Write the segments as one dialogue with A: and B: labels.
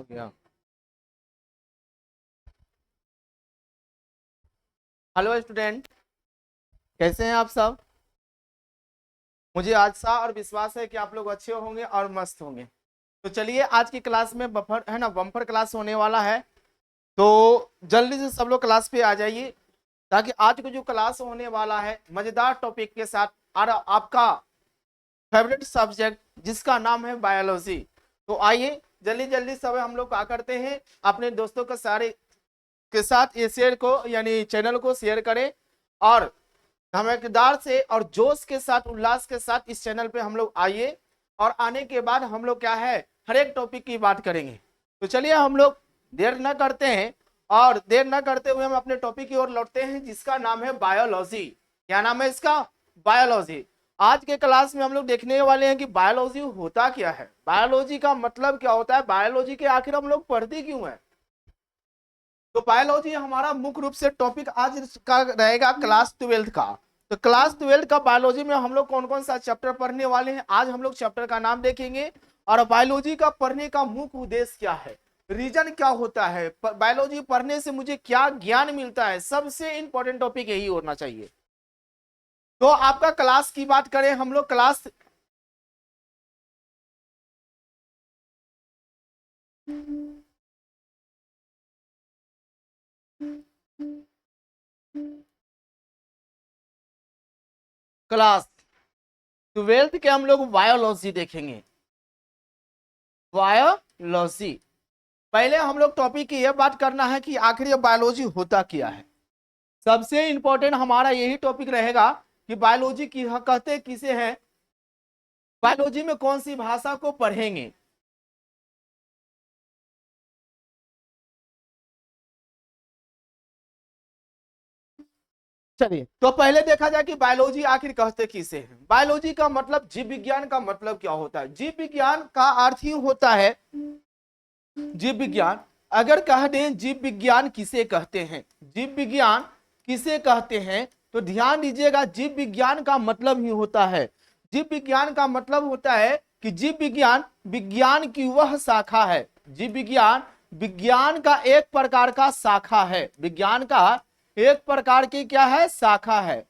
A: हो गया। Hello student, कैसे हैं आप सब। मुझे आशा और विश्वास है कि आप लोग अच्छे होंगे और मस्त होंगे। तो चलिए, आज की क्लास में बफर है ना, बम्पर क्लास होने वाला है। तो जल्दी से सब लोग क्लास पे आ जाइए, ताकि आज को जो क्लास होने वाला है मजेदार टॉपिक के साथ, और आपका फेवरेट सब्जेक्ट जिसका नाम है बायोलॉजी। तो आइए जल्दी जल्दी सब हम लोग क्या करते हैं, अपने दोस्तों के सारे के साथ ये शेयर को यानी चैनल को शेयर करें, और धमाकेदार से और जोश के साथ उल्लास के साथ इस चैनल पे हम लोग आइए। और आने के बाद हम लोग क्या है, हर एक टॉपिक की बात करेंगे। तो चलिए हम लोग देर न करते हैं, और देर न करते हुए हम अपने टॉपिक की ओर लौटते हैं, जिसका नाम है बायोलॉजी। क्या नाम है इसका? बायोलॉजी। आज के क्लास में हम लोग देखने वाले हैं कि बायोलॉजी होता क्या है, बायोलॉजी का मतलब क्या होता है, बायोलॉजी के आखिर हम लोग पढ़ते क्यों है। तो बायोलॉजी हमारा मुख्य रूप से टॉपिक आज का रहेगा क्लास 12th का। तो क्लास 12th का बायोलॉजी में हम लोग कौन कौन सा चैप्टर पढ़ने वाले हैं, आज हम लोग चैप्टर का नाम देखेंगे। और बायोलॉजी का पढ़ने का मुख्य उद्देश्य क्या है, रीजन क्या होता है, बायोलॉजी पढ़ने से मुझे क्या ज्ञान मिलता है, सबसे इंपॉर्टेंट टॉपिक यही होना चाहिए। तो आपका क्लास की बात करें हम लोग, क्लास 12th के हम लोग बायोलॉजी देखेंगे। बायोलॉजी पहले हम लोग टॉपिक की यह बात करना है कि आखिर ये बायोलॉजी होता क्या है। सबसे इंपॉर्टेंट हमारा यही टॉपिक रहेगा कि बायोलॉजी की कहते किसे हैं, बायोलॉजी में कौन सी भाषा को पढ़ेंगे। चलिए तो पहले देखा जाए कि बायोलॉजी आखिर कहते किसे हैं। बायोलॉजी का मतलब, जीव विज्ञान का मतलब क्या होता है। जीव विज्ञान का अर्थ ही होता है, जीव विज्ञान अगर कह दें जीव विज्ञान किसे कहते हैं, जीव विज्ञान किसे कहते हैं, तो ध्यान दीजिएगा, जीव विज्ञान का मतलब ही होता है, जीव विज्ञान का मतलब होता है कि जीव विज्ञान विज्ञान की वह शाखा है। जीव विज्ञान विज्ञान का एक प्रकार का शाखा है, विज्ञान का एक प्रकार की क्या है, शाखा है,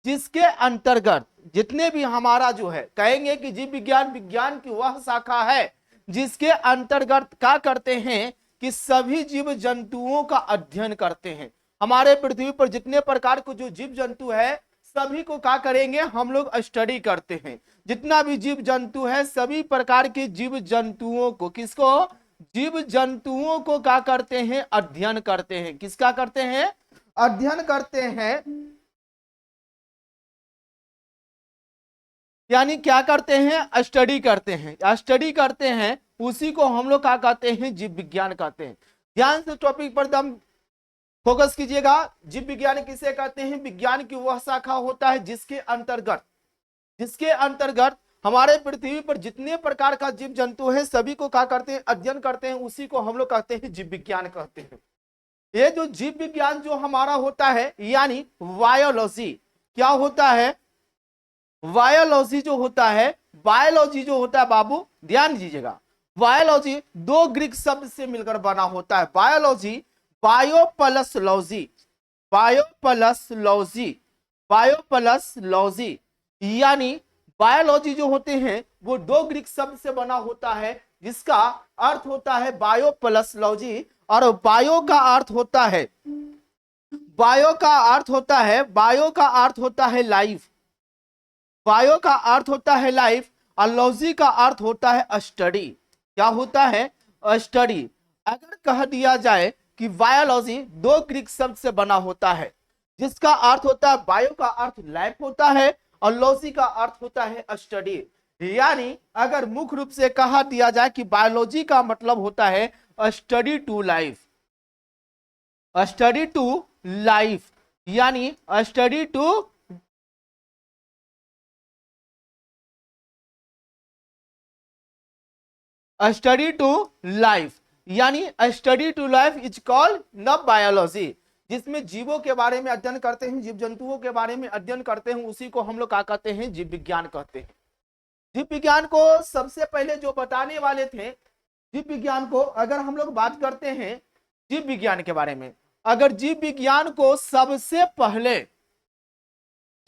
A: जिसके अंतर्गत जितने भी हमारा जो है, कहेंगे कि जीव विज्ञान विज्ञान की वह शाखा है जिसके अंतर्गत क्या करते हैं कि सभी जीव जंतुओं का अध्ययन करते हैं। हमारे पृथ्वी पर जितने प्रकार के जो जीव जंतु है, सभी को क्या करेंगे, हम लोग स्टडी करते हैं। जितना भी जीव जंतु है, सभी प्रकार के जीव जंतुओं को, किसको, जीव जंतुओं को क्या करते हैं, अध्ययन करते हैं। किसका करते हैं, अध्ययन करते हैं, यानी क्या करते हैं, स्टडी करते हैं, स्टडी करते हैं, उसी को हम लोग क्या कहते हैं, जीव विज्ञान कहते हैं। ध्यान से टॉपिक पर दम फोकस कीजिएगा। जीव विज्ञान किसे कहते हैं, विज्ञान की वह शाखा होता है जिसके अंतर्गत हमारे पृथ्वी पर जितने प्रकार का जीव जंतु है, सभी को क्या करते हैं, अध्ययन करते हैं, उसी को हम लोग कहते हैं जीव विज्ञान कहते हैं। ये जो जीव विज्ञान जो हमारा होता है, यानी बायोलॉजी, क्या होता है, बायोलॉजी जो होता है, बायोलॉजी जो होता है बाबू ध्यान दीजिएगा, बायोलॉजी दो ग्रीक शब्द से मिलकर बना होता है। Biology, bio plus logy, bio plus logy, bio plus logy, यानी बायोलॉजी जो होते हैं वो दो ग्रीक शब्द से बना होता है, जिसका अर्थ होता है बायो प्लस लॉजी। और बायो का अर्थ होता है, बायो का अर्थ होता है, बायो का अर्थ होता है लाइफ, बायो का अर्थ होता है लाइफ, और लॉजी का अर्थ होता है स्टडी। क्या होता है, स्टडी। अगर कह दिया जाए कि बायोलॉजी दो ग्रीक शब्द से बना होता है, जिसका अर्थ होता है, बायो का अर्थ लाइफ होता है और लॉजी का अर्थ होता है स्टडी। यानी अगर मुख्य रूप से कहा दिया जाए कि बायोलॉजी का मतलब होता है study to life, study to life, यानी study to, study to life, यानी study to life is called न बायोलॉजी, जिसमें जीवों के बारे में अध्ययन करते हैं, जीव जंतुओं के बारे में अध्ययन करते हैं, उसी को हम लोग क्या कहते हैं, जीव विज्ञान कहते हैं। जीव विज्ञान को सबसे पहले जो बताने वाले थे जीव विज्ञान को अगर हम लोग बात करते हैं जीव विज्ञान के बारे में, अगर जीव विज्ञान को सबसे पहले,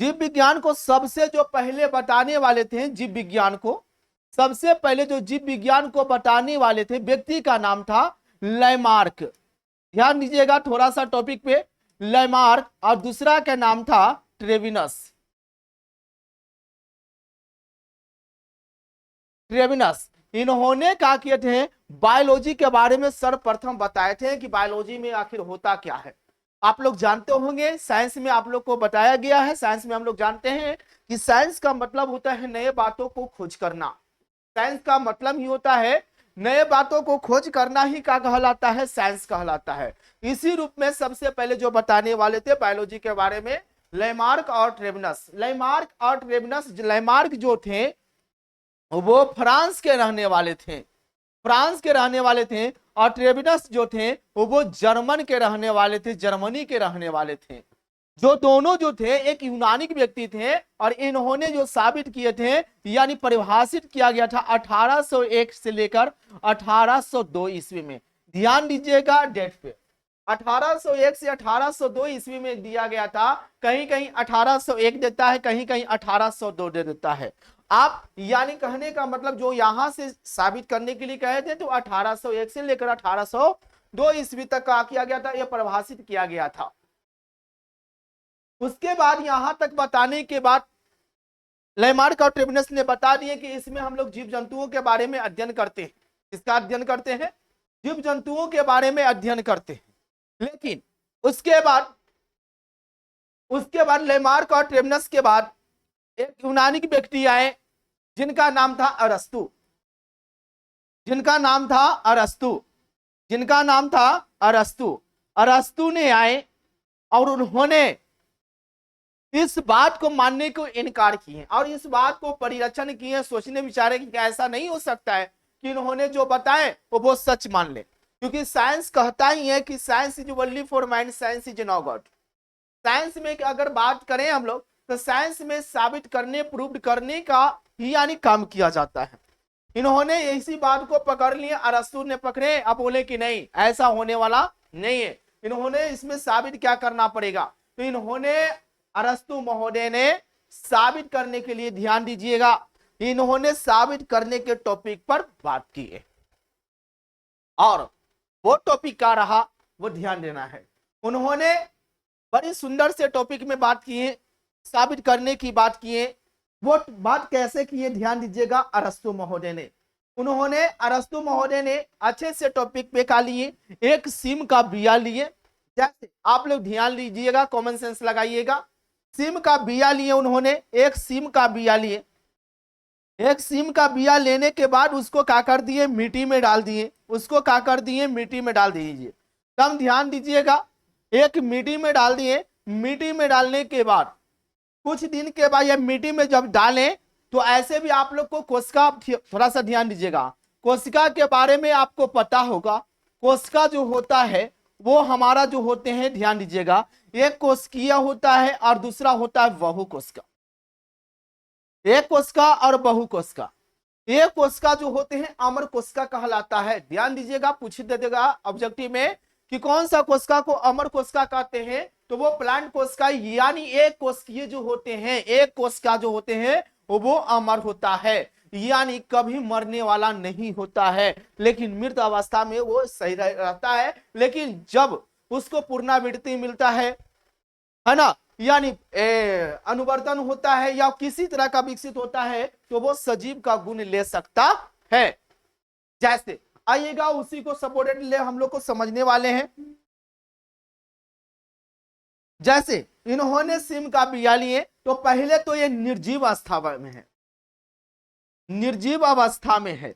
A: जीव विज्ञान को सबसे जो पहले बताने वाले थे, जीव विज्ञान को सबसे पहले जो जीव विज्ञान को बताने वाले थे व्यक्ति का नाम था लैमार्क। ध्यान दीजिएगा थोड़ा सा टॉपिक पे, लैमार्क, और दूसरा का नाम था ट्रेविनस। ट्रेविनस इन्होंने क्या किए थे, बायोलॉजी के बारे में सर्वप्रथम बताए थे कि बायोलॉजी में आखिर होता क्या है। आप लोग जानते होंगे साइंस में आप लोग को बताया गया है, साइंस में हम लोग जानते हैं कि साइंस का मतलब होता है नए बातों को खोज करना। साइंस का मतलब ही होता है नए बातों को खोज करना ही क्या कहलाता है, साइंस कहलाता है। इसी रूप में सबसे पहले जो बताने वाले थे बायोलॉजी के बारे में लैमार्क और ट्रेविनस। लैमार्क और ट्रेविनस, लैमार्क जो थे वो फ्रांस के रहने वाले थे, फ्रांस के रहने वाले थे, और ट्रेविनस जो थे वो जर्मन के रहने वाले थे, जर्मनी के रहने वाले थे। जो दोनों जो थे एक यूनानी व्यक्ति थे, और इन्होंने जो साबित किए थे यानी परिभाषित किया गया था 1801 से लेकर 1802 ईस्वी में। ध्यान दीजिएगा डेट पे, 1801 से 1802 ईस्वी में दिया गया था। कहीं कहीं 1801 देता है, कहीं कहीं 1802 दे देता है। आप यानी कहने का मतलब जो यहां से साबित करने के लिए कहे थे तो 1801 से लेकर 1802 ईस्वी तक का किया गया था, यह परिभाषित किया गया था। उसके बाद यहां तक बताने के बाद लैमार्क और ट्रेविनस ने बता दिए कि इसमें हम लोग जीव जंतुओं के बारे में अध्ययन करते हैं। इसका अध्ययन करते हैं, जीव जंतुओं के बारे में अध्ययन करते हैं। लेकिन उसके बाद लैमार्क और ट्रेविनस के बाद एक यूनानी व्यक्ति आए जिनका नाम था अरस्तु, जिनका नाम था अरस्तु, जिनका नाम था अरस्तु। अरस्तु ने आए और उन्होंने इस बात को मानने को इनकार किए और इस बात को परिरक्षण किए, सोचने विचारे कि ऐसा नहीं हो सकता है कि इन्होंने जो बताए वो सच मान ले, क्योंकि साइंस कहता ही है कि science is only for mind, science is no God. Science में अगर बात करें हम लोग तो साइंस में साबित करने, प्रूव करने का ही यानी काम किया जाता है। इन्होंने इसी बात को पकड़ लिए, अरस्तु ने पकड़े, अब बोले कि नहीं ऐसा होने वाला नहीं है, इन्होंने इसमें साबित क्या करना पड़ेगा। तो इन्होंने, अरस्तु महोदय ने साबित करने के लिए, ध्यान दीजिएगा, इन्होंने साबित करने के टॉपिक पर बात की है, और वो टॉपिक क्या रहा वो ध्यान देना है। उन्होंने बड़ी सुंदर से टॉपिक में बात की है, साबित करने की बात की है। वो बात कैसे की है ध्यान दीजिएगा, अरस्तु महोदय ने, उन्होंने, अरस्तु महोदय ने अच्छे से टॉपिक पे का लिए, एक सीम का बिया लिए। जैसे आप लोग ध्यान दीजिएगा, कॉमन सेंस लगाइएगा, सीम का बिया लिए उन्होंने, एक सीम का बिया लिए। एक सीम का बिया लेने के बाद उसको क्या कर दिए, मिट्टी में डाल दिए, उसको क्या कर दिए, मिट्टी में डाल दीजिए। तब ध्यान दीजिएगा, एक मिट्टी में डाल दिए, मिट्टी में डालने के बाद कुछ दिन के बाद ये मिट्टी में जब डालें तो ऐसे भी आप लोग को कोशिका, थोड़ा सा ध्यान दीजिएगा, कोशिका के बारे में आपको पता होगा। कोशिका जो होता है वो हमारा जो होते हैं, ध्यान दीजिएगा, एक कोशिकीय होता है और दूसरा होता है बहु कोशिका। एक कोशिका और बहु कोशिका, एक कोशिका जो होते हैं अमर कोशिका कहलाता है। ध्यान दीजिएगा, पूछ देगा ऑब्जेक्टिव में कि कौन सा कोशिका को अमर कोशिका कहते हैं, तो वो प्लांट कोशिका यानी एक कोशिकीय जो होते हैं, एक कोशिका जो होते हैं वो अमर होता है, यानी कभी मरने वाला नहीं होता है, लेकिन मृत अवस्था में वो सही रहता है। लेकिन जब उसको पुनरावृत्ति मिलता है ना, यानी अनुवर्तन होता है या किसी तरह का विकसित होता है, तो वो सजीव का गुण ले सकता है। जैसे आइएगा, उसी को सपोर्टेड ले हम लोग को समझने वाले हैं। जैसे इन्होंने सिम का बिया लिए, तो पहले तो ये निर्जीव अवस्था में है, निर्जीव अवस्था में है,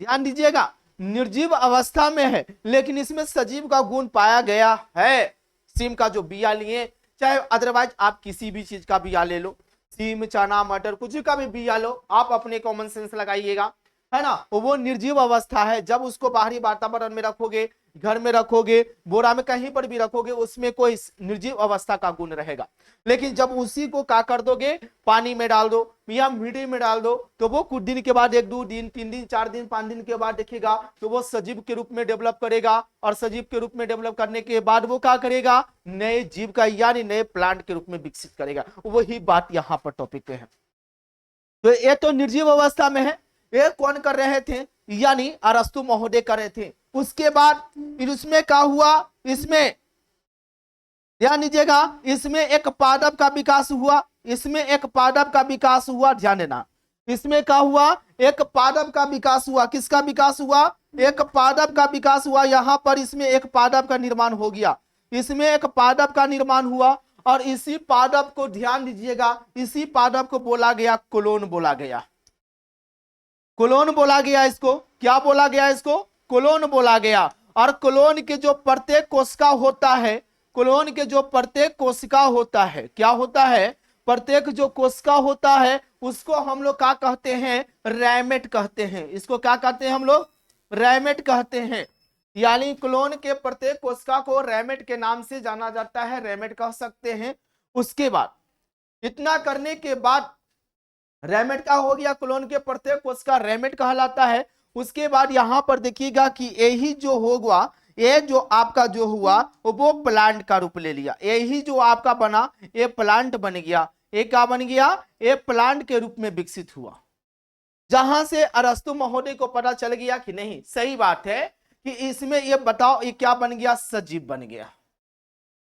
A: ध्यान दीजिएगा, निर्जीव अवस्था में है, लेकिन इसमें सजीव का गुण पाया गया है। सिम का जो बिया लिए, चाहे अदरवाइज आप किसी भी चीज का बिया ले लो, सीम, चना, मटर, कुछ का भी बिया लो, आप अपने कॉमन सेंस लगाइएगा, है ना, वो निर्जीव अवस्था है। जब उसको बाहरी वातावरण में रखोगे, घर में रखोगे, बोरा में कहीं पर भी रखोगे, उसमें कोई निर्जीव अवस्था का गुण रहेगा। लेकिन जब उसी को क्या कर दोगे, पानी में डाल दो या मिट्टी में डाल दो, तो वो कुछ दिन के बाद, 1-2 दिन, 3 दिन, 4 दिन, 5 दिन के बाद देखिएगा तो वो सजीव के रूप में डेवलप करेगा। और सजीव के रूप में डेवलप करने के बाद वो क्या करेगा, नए जीव का यानी नए प्लांट के रूप में विकसित करेगा। वही बात यहाँ पर टॉपिक पे है। तो ये तो निर्जीव अवस्था में है। ये कौन कर रहे थे, यानी अरस्तु महोदय कर रहे थे। उसके बाद फिर उसमें क्या हुआ, इसमें ध्यान दीजिएगा, इसमें एक पादप का विकास हुआ। इसमें एक पादप का विकास हुआ, ध्यान देना। इसमें क्या हुआ, एक पादप का विकास हुआ। किसका विकास हुआ, एक पादप का विकास हुआ। यहां पर इसमें एक पादप का निर्माण हो गया। इसमें एक पादप का निर्माण हुआ और इसी पादप को, ध्यान दीजिएगा, इसी पादप को बोला गया कोलोन बोला गया। कोलोन बोला गया इसको। क्या बोला गया इसको, कोलोन बोला गया। और कोलोन के जो प्रत्येक कोशिका होता है, कोलोन के जो प्रत्येक कोशिका होता है, क्या होता है, प्रत्येक जो कोशिका होता है उसको हम लोग क्या कहते हैं, रैमेट कहते हैं। इसको क्या कहते हैं हम लोग, रैमेट कहते हैं। यानी कोलोन के प्रत्येक कोशिका को रैमेट के नाम से जाना जाता है, रैमेट कह सकते हैं। उसके बाद इतना करने के बाद रैमेट का हो गया, कोलोन के प्रत्येक कोशिका रैमेट कहलाता है। उसके बाद यहां पर देखिएगा कि यही जो होगा, ये जो आपका जो हुआ वो प्लांट का रूप ले लिया। यही जो आपका बना ये प्लांट बन गया। ये क्या बन गया, ये प्लांट के रूप में विकसित हुआ। जहां से अरस्तु महोदय को पता चल गया कि नहीं, सही बात है कि इसमें ये बताओ ये क्या बन गया, सजीव बन गया।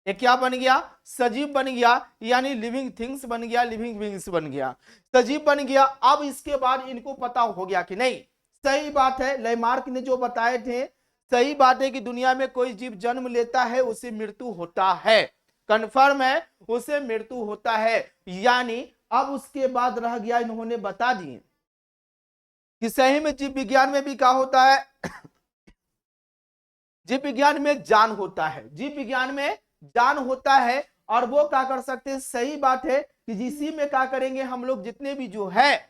A: ये क्या बन गया, सजीव बन गया, यानी लिविंग थिंग्स बन गया, लिविंग बीइंग्स बन गया, सजीव बन गया। अब इसके बाद इनको पता हो गया कि नहीं, सही बात है, लेमार्क ने जो बताए थे सही बात है कि दुनिया में कोई जीव जन्म लेता है उसे मृत्यु होता है, कंफर्म है, उसे मृत्यु होता है। यानी अब उसके बाद रह गया, इन्होंने बता दिए कि सही में जीव विज्ञान में भी क्या होता है, जीव विज्ञान में जान होता है, जीव विज्ञान में जान होता है। और वो क्या कर सकते हैं, सही बात है कि इसी में क्या करेंगे हम लोग, जितने भी जो है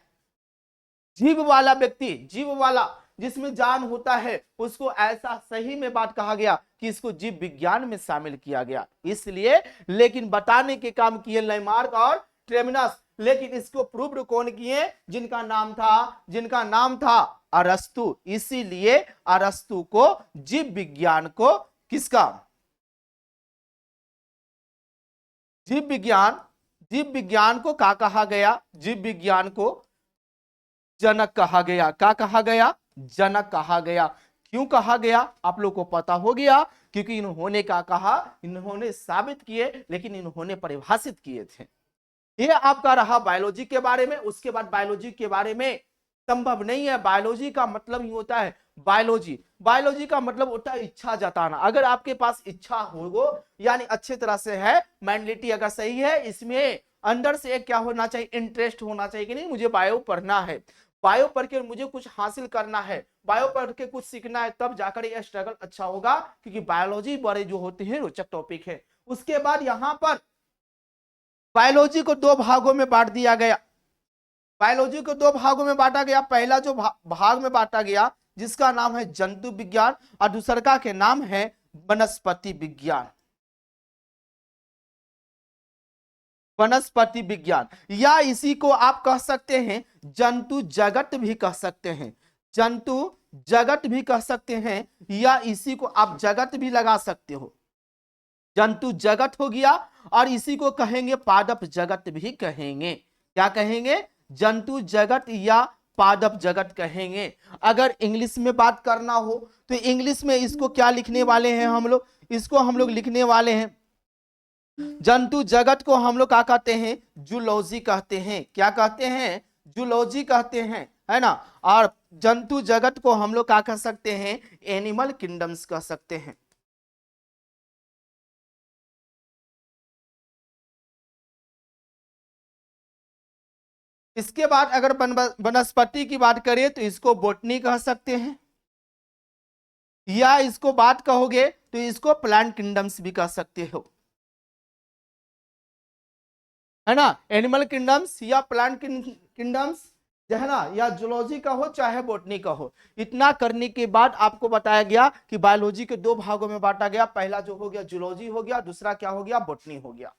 A: जीव वाला व्यक्ति, जीव वाला जिसमें जान होता है, उसको ऐसा सही में बात कहा गया कि इसको जीव विज्ञान में शामिल किया गया। इसलिए लेकिन बताने के काम किए लेमार्क और ट्रेमिनस, लेकिन इसको प्रूव्ड कौन किए, जिनका नाम था अरस्तु। इसीलिए अरस्तु को जीव विज्ञान को किसका, जीव विज्ञान को क्या कहा गया, जीव विज्ञान को जनक कहा गया। क्या कहा गया, जनक कहा गया। क्यों कहा गया, आप लोग को पता हो गया, क्योंकि इन्होंने क्या कहा, इन्होंने साबित किए, लेकिन इन्होंने परिभाषित किए थे। ये आपका रहा बायोलॉजी के बारे में। उसके बाद बायोलॉजी के बारे में संभव नहीं है, बायोलॉजी का मतलब ही होता है, बायोलॉजी का मतलब होता है इच्छा जताना। अगर आपके पास इच्छा होगो, यानी अच्छे तरह से है, मेंटलिटी अगर सही है, इसमें अंदर से एक क्या होना चाहिए, इंटरेस्ट होना चाहिए कि नहीं मुझे बायो पढ़ना है, बायो पढ़ के मुझे कुछ हासिल करना है, बायो पढ़ के कुछ सीखना है, तब जाकर यह स्ट्रगल अच्छा होगा, क्योंकि बायोलॉजी बड़े जो होते हैं रोचक टॉपिक है। उसके बाद यहां पर बायोलॉजी को 2 भागों में बांट दिया गया। बायोलॉजी को 2 भागों में बांटा गया। पहला जो भाग में बांटा गया जिसका नाम है जंतु विज्ञान, और दूसरा के नाम है वनस्पति विज्ञान। वनस्पति विज्ञान, या इसी को आप कह सकते हैं जंतु जगत भी कह सकते हैं, जंतु जगत भी कह सकते हैं, या इसी को आप जगत भी लगा सकते हो। जंतु जगत हो गया, और इसी को कहेंगे पादप जगत भी कहेंगे। क्या कहेंगे, जंतु जगत या पादप जगत कहेंगे। अगर इंग्लिश में बात करना हो तो इंग्लिश में इसको क्या लिखने वाले हैं हम लोग, इसको हम लोग लिखने वाले हैं, जंतु जगत को हम लोग क्या कहते हैं, जूलॉजी कहते हैं। क्या कहते हैं, जूलॉजी कहते हैं, है ना। और जंतु जगत को हम लोग क्या कह सकते हैं, एनिमल किंगडम्स कह सकते हैं। इसके बाद अगर वनस्पति की बात करें तो इसको बोटनी कह सकते हैं, या इसको बात कहोगे तो इसको प्लांट किंगडम्स भी कह सकते हो, है ना। एनिमल किंगडम्स या प्लांट किंगडम्स है ना, या जूलॉजी का हो चाहे बॉटनी का हो। इतना करने के बाद आपको बताया गया कि बायोलॉजी के दो भागों में बांटा गया, पहला जो हो गया जूलॉजी हो गया, दूसरा क्या हो गया, बॉटनी हो गया।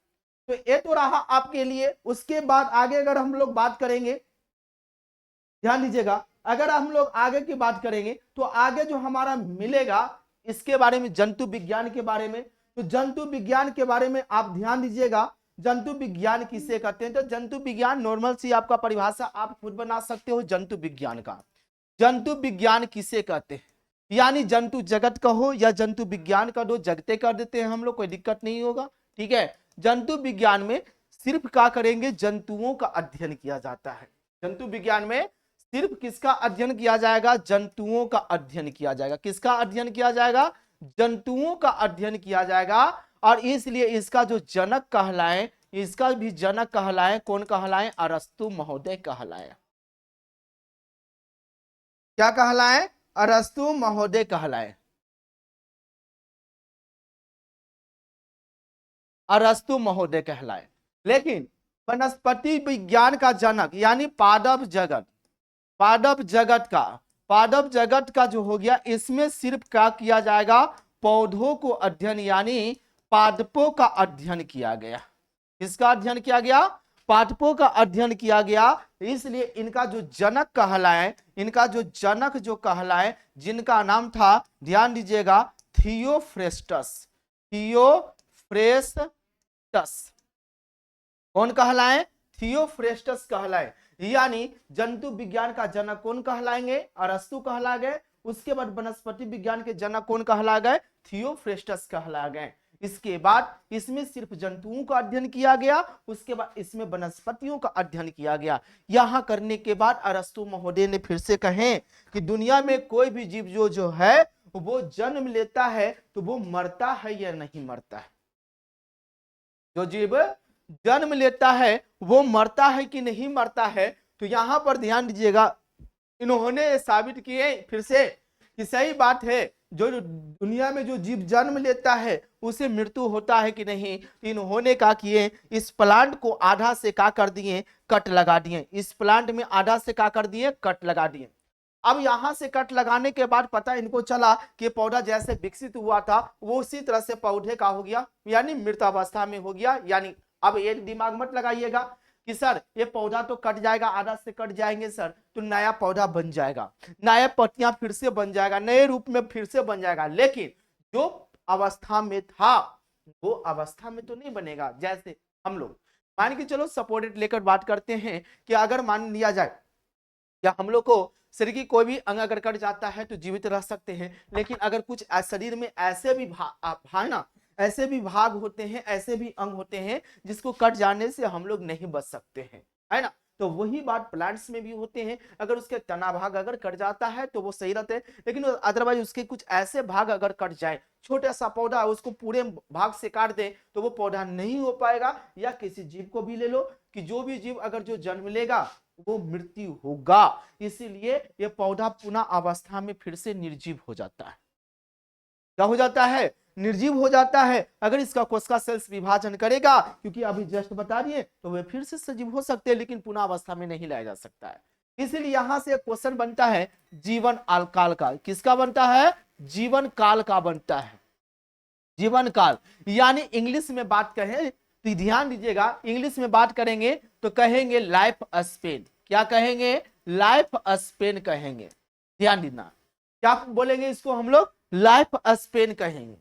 A: तो ये तो रहा आपके लिए। उसके बाद आगे अगर हम लोग बात करेंगे, ध्यान दीजिएगा, अगर हम लोग आगे की बात करेंगे तो आगे जो हमारा मिलेगा इसके बारे में, जंतु विज्ञान के बारे में। तो जंतु विज्ञान के बारे में आप ध्यान दीजिएगा, जंतु विज्ञान किसे कहते हैं। तो जंतु विज्ञान नॉर्मल सी आपका परिभाषा आप खुद बना सकते हो जंतु विज्ञान का। जंतु विज्ञान किसे कहते हैं, यानी जंतु जगत का हो या जंतु विज्ञान का, दो जगते कर देते हैं हम लोग, कोई दिक्कत नहीं होगा, ठीक है। जंतु विज्ञान में सिर्फ क्या करेंगे, जंतुओं का अध्ययन किया जाता है। जंतु विज्ञान में सिर्फ किसका अध्ययन किया जाएगा, जंतुओं का अध्ययन किया जाएगा। किसका अध्ययन किया जाएगा, जंतुओं का अध्ययन किया जाएगा। और इसलिए इसका जो जनक कहलाए, इसका भी जनक कहलाए, कौन कहलाए, अरस्तु महोदय कहलाए। क्या कहलाए, अरस्तु महोदय कहलाए, अरस्तु महोदय कहलाए। लेकिन वनस्पति विज्ञान का जनक यानी पादप जगत, पादप जगत का, पादप जगत का जो हो गया, इसमें सिर्फ क्या किया जाएगा, पौधों को अध्ययन यानी पादपों का अध्ययन किया गया। किसका अध्ययन किया गया, पादपों का अध्ययन किया गया। इसलिए इनका जो जनक कहलाए, इनका जो जनक जो कहलाए, जिनका नाम था, ध्यान दीजिएगा, थियोफ्रेस्टस। थियोफ्रेस्टस कौन कहलाए, थियोफ्रेस्टस कहलाए। यानी जंतु विज्ञान का जनक कौन कहलाएंगे, अरस्तु कहला गए। उसके बाद वनस्पति विज्ञान के जनक कौन कहला गए, थियोफ्रेस्टस कहला गए। इसके बाद इसमें सिर्फ जंतुओं का अध्ययन किया गया, उसके बाद इसमें वनस्पतियों का अध्ययन किया गया। यहां करने के बाद अरस्तु महोदय ने फिर से कहे कि दुनिया में कोई भी जीव जो है वो जन्म लेता है तो वो मरता है या नहीं मरता है। जो जीव जन्म लेता है वो मरता है कि नहीं मरता है। तो यहां पर ध्यान दीजिएगा, इन्होंने साबित किए फिर से कि सही बात है, जो दुनिया में जो जीव जन्म लेता है उसे मृत्यु होता है कि नहीं। इन्होंने क्या किए, इस प्लांट को आधा से क्या कर दिए, कट लगा दिए। इस प्लांट में आधा से क्या कर दिए, कट लगा दिए। अब यहां से कट लगाने के बाद पता इनको चला कि पौधा जैसे विकसित हुआ था वो उसी तरह से पौधे का हो गया, यानी मृत अवस्था में हो गया। यानी अब ये दिमाग मत लगाइएगा कि सर ये पौधा तो कट जाएगा, आधा से कट जाएंगे सर तो नया पौधा बन जाएगा, नया पत्तियां फिर से बन जाएगा, नए रूप में फिर से बन जाएगा। लेकिन जो अवस्था में था वो अवस्था में तो नहीं बनेगा। जैसे हम लोग मान के चलो सपोर्टेड लेकर बात करते हैं कि अगर मान लिया जाए या हम लोग को शरीर की कोई भी अंग अगर कट जाता है तो जीवित रह सकते हैं, लेकिन अगर कुछ शरीर में ऐसे भी भाग ना, ऐसे भी भाग होते हैं, ऐसे भी अंग होते हैं जिसको कट जाने से हम लोग नहीं बच सकते हैं, है ना। तो वही बात प्लांट्स में भी होते हैं, अगर उसके तना भाग अगर कट जाता है तो वो सही रहते हैं, लेकिन अदरवाइज उसके कुछ ऐसे भाग अगर कट जाए, छोटा सा पौधा उसको पूरे भाग से काट दे तो वो पौधा नहीं हो पाएगा। या किसी जीव को भी ले लो कि जो भी जीव अगर जो जन्म लेगा वो मृत्यु होगा। इसीलिए ये पौधा पुनः अवस्था में फिर से निर्जीव हो जाता है। क्या हो जाता है, निर्जीव हो जाता है। अगर इसका कोशिका सेल्स विभाजन करेगा, क्योंकि अभी जस्ट बता दिए, तो वे फिर से सजीव हो सकते हैं लेकिन पुनः अवस्था में नहीं लाया जा सकता है। इसलिए यहां से क्वेश्चन बनता है जीवन काल का। किसका बनता है, जीवन काल का बनता है। जीवन काल यानी इंग्लिश में बात कहें तो ध्यान दीजिएगा, इंग्लिश में बात करेंगे तो कहेंगे लाइफ स्पेन। क्या कहेंगे, लाइफ स्पेन कहेंगे। ध्यान देना, क्या बोलेंगे इसको हम लोग, लाइफ स्पेन कहेंगे।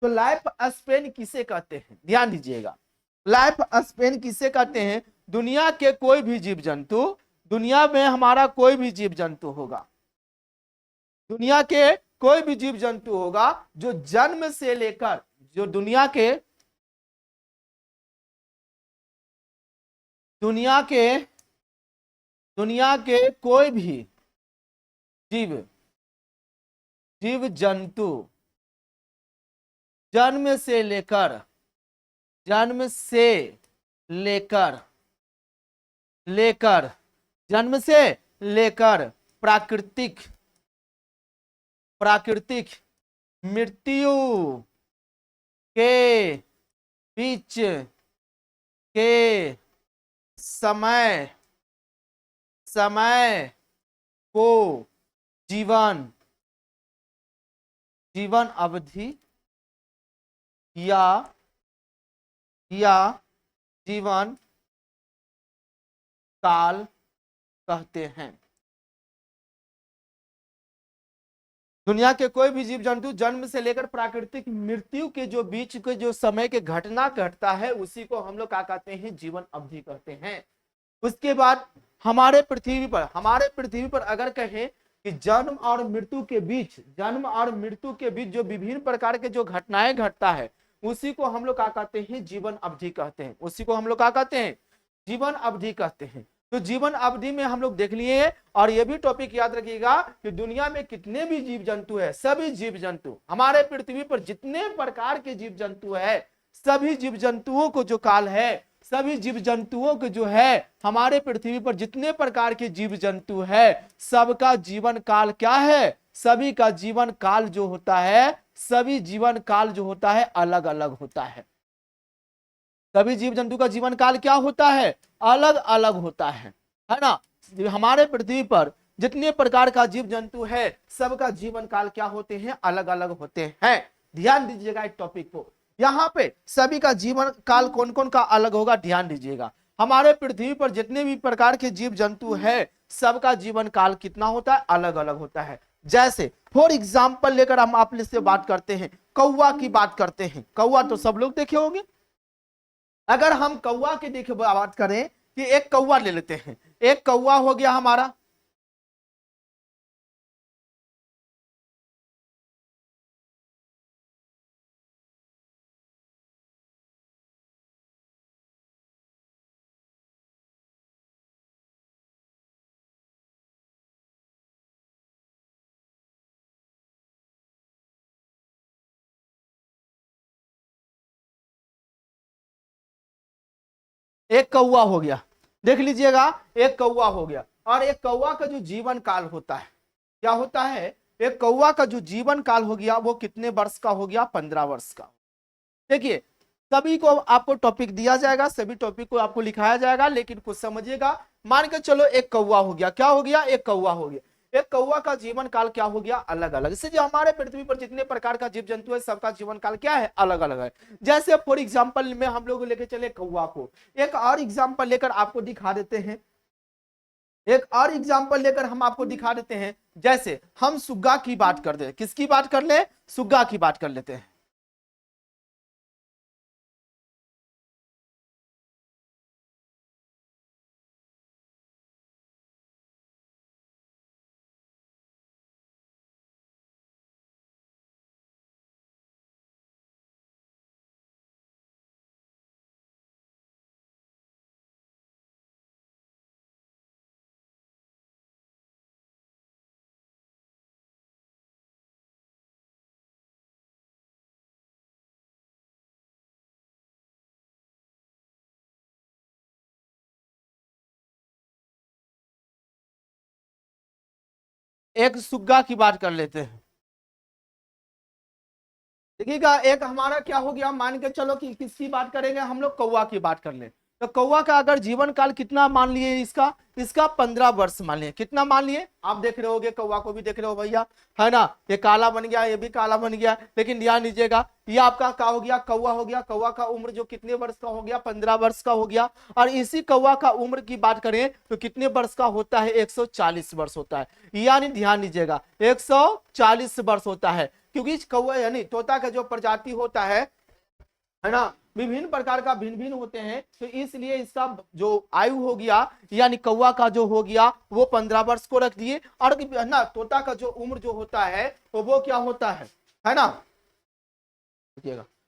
A: तो लाइफ स्पेन किसे कहते हैं, ध्यान दीजिएगा, लाइफ स्पेन किसे कहते हैं, दुनिया के कोई भी जीव जंतु, दुनिया में हमारा कोई भी जीव जंतु होगा, दुनिया के कोई भी जीव जंतु होगा जो जन्म से लेकर, जो दुनिया के कोई भी जीव जीव जंतु जन्म से लेकर जन्म से लेकर प्राकृतिक मृत्यु के बीच के समय समय को जीवन जीवन अवधि या जीवन काल कहते हैं। दुनिया के कोई भी जीव जंतु जन्म से लेकर प्राकृतिक मृत्यु के जो बीच के जो समय के घटना घटता है उसी को हम लोग क्या कहते हैं, जीवन अवधि कहते हैं। उसके बाद हमारे पृथ्वी पर अगर कहें कि जन्म और मृत्यु के बीच जो विभिन्न प्रकार के जो घटनाएं घटता है उसी को हम लोग क्या कहते हैं, जीवन अवधि कहते हैं। उसी को हम लोग क्या कहते हैं, जीवन अवधि कहते हैं। तो जीवन अवधि में हम लोग देख लिए, और ये भी टॉपिक याद रखिएगा कि दुनिया में कितने भी जीव जंतु है, सभी जीव जंतु, हमारे पृथ्वी पर जितने प्रकार के जीव जंतु है, सभी जीव जंतुओं को जो काल है, सभी जीव जंतुओं को जो है, हमारे पृथ्वी पर जितने प्रकार के जीव जंतु है सबका जीवन काल क्या है, सभी का जीवन काल जो होता है, सभी जीवन काल जो होता है अलग अलग होता है। सभी जीव जंतु का जीवन काल क्या होता है, अलग अलग होता है ना। हमारे पृथ्वी पर जितने प्रकार का जीव जंतु है सबका जीवन काल क्या होते हैं, अलग अलग होते हैं। ध्यान दीजिएगा इस टॉपिक को, यहाँ पे सभी का जीवन काल कौन कौन का अलग होगा, ध्यान दीजिएगा। हमारे पृथ्वी पर जितने भी प्रकार के जीव जंतु है सबका जीवन काल कितना होता है, अलग अलग होता है। जैसे फॉर एग्जाम्पल लेकर हम आप से बात करते हैं, कौवा की बात करते हैं। कौवा तो सब लोग देखे होंगे। अगर हम कौवा की देखे बात करें कि एक कौवा ले लेते हैं, एक कौवा हो गया हमारा, एक कौवा हो गया, देख लीजिएगा एक कौवा हो गया। और एक कौवा का जो जीवन काल होता है क्या होता है, एक कौवा का जो जीवन काल हो गया वो कितने वर्ष का हो गया, 15 वर्ष का। देखिए सभी को आपको टॉपिक दिया जाएगा, सभी टॉपिक को आपको लिखाया जाएगा, लेकिन कुछ समझिएगा। मान के चलो एक कौवा हो गया, क्या हो गया, एक कौवा हो गया। एक कौवा का जीवन काल क्या हो गया, अलग अलग। इससे जो हमारे पृथ्वी पर जितने प्रकार का जीव जंतु है सबका जीवन काल क्या है, अलग अलग है। जैसे फॉर एग्जाम्पल में हम लोग लेके चले कौवा को, एक और एग्जाम्पल लेकर आपको दिखा देते हैं, एक और एग्जाम्पल लेकर हम आपको दिखा देते हैं। जैसे हम सुग्गा की बात कर दे, किसकी बात कर ले, सुग्गा की बात कर लेते हैं। एक सुग्गा की बात कर लेते हैं। देखिएगा एक हमारा क्या हो गया, मान के चलो कि किसकी बात करेंगे हम लोग, कौवा की बात कर ले। तो कौवा का अगर जीवन काल कितना मान लिए, इसका 15 वर्ष मान लिए। कितना मान लिए, आप देख रहे होगे, कौवा को भी देख रहे हो भैया, है ना। ये काला बन गया, ये भी काला बन गया, लेकिन ध्यान दीजिएगा ये आपका क्या हो गया, कौवा हो गया। कौवा का उम्र जो कितने वर्ष का हो गया, 15 वर्ष का हो गया। और इसी कौवा का उम्र की बात करें तो कितने वर्ष का होता है, 140 वर्ष होता है। यानी ध्यान दीजिएगा 140 वर्ष होता है, क्योंकि कौवा यानी तोता का जो प्रजाति होता है ना, विभिन्न प्रकार का भिन्न भिन्न होते हैं, तो इसलिए इसका जो आयु हो गया यानी कौवा का जो हो गया वो 15 वर्ष को रख दिए। और ना तोता का जो उम्र जो होता है तो वो क्या होता है ना,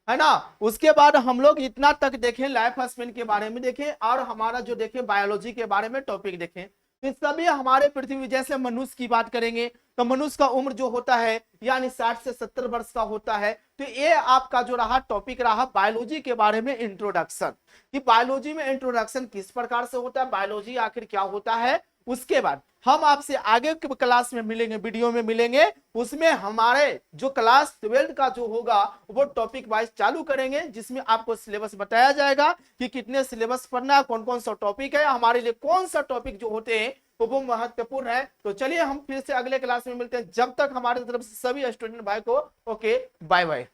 A: है ना। उसके बाद हम लोग इतना तक देखें, लाइफ स्पेन के बारे में देखें, और हमारा जो देखें बायोलॉजी के बारे में टॉपिक देखें। तो सभी हमारे पृथ्वी, जैसे मनुष्य की बात करेंगे तो मनुष्य का उम्र जो होता है यानी 60 से 70 वर्ष का होता है। तो ये आपका जो रहा टॉपिक रहा बायोलॉजी के बारे में इंट्रोडक्शन, कि बायोलॉजी में इंट्रोडक्शन किस प्रकार से होता है, बायोलॉजी आखिर क्या होता है। उसके बाद हम आपसे आगे के क्लास में मिलेंगे, वीडियो में मिलेंगे, उसमें हमारे जो क्लास 12 का जो होगा वो टॉपिक वाइज चालू करेंगे, जिसमें आपको सिलेबस बताया जाएगा कि कितने सिलेबस पढ़ना है, कौन कौन सा टॉपिक है, हमारे लिए कौन सा टॉपिक जो होते हैं वो महत्वपूर्ण है। तो चलिए हम फिर से अगले क्लास में मिलते हैं, जब तक हमारे तरफ से सभी स्टूडेंट भाई को ओके बाय बाय।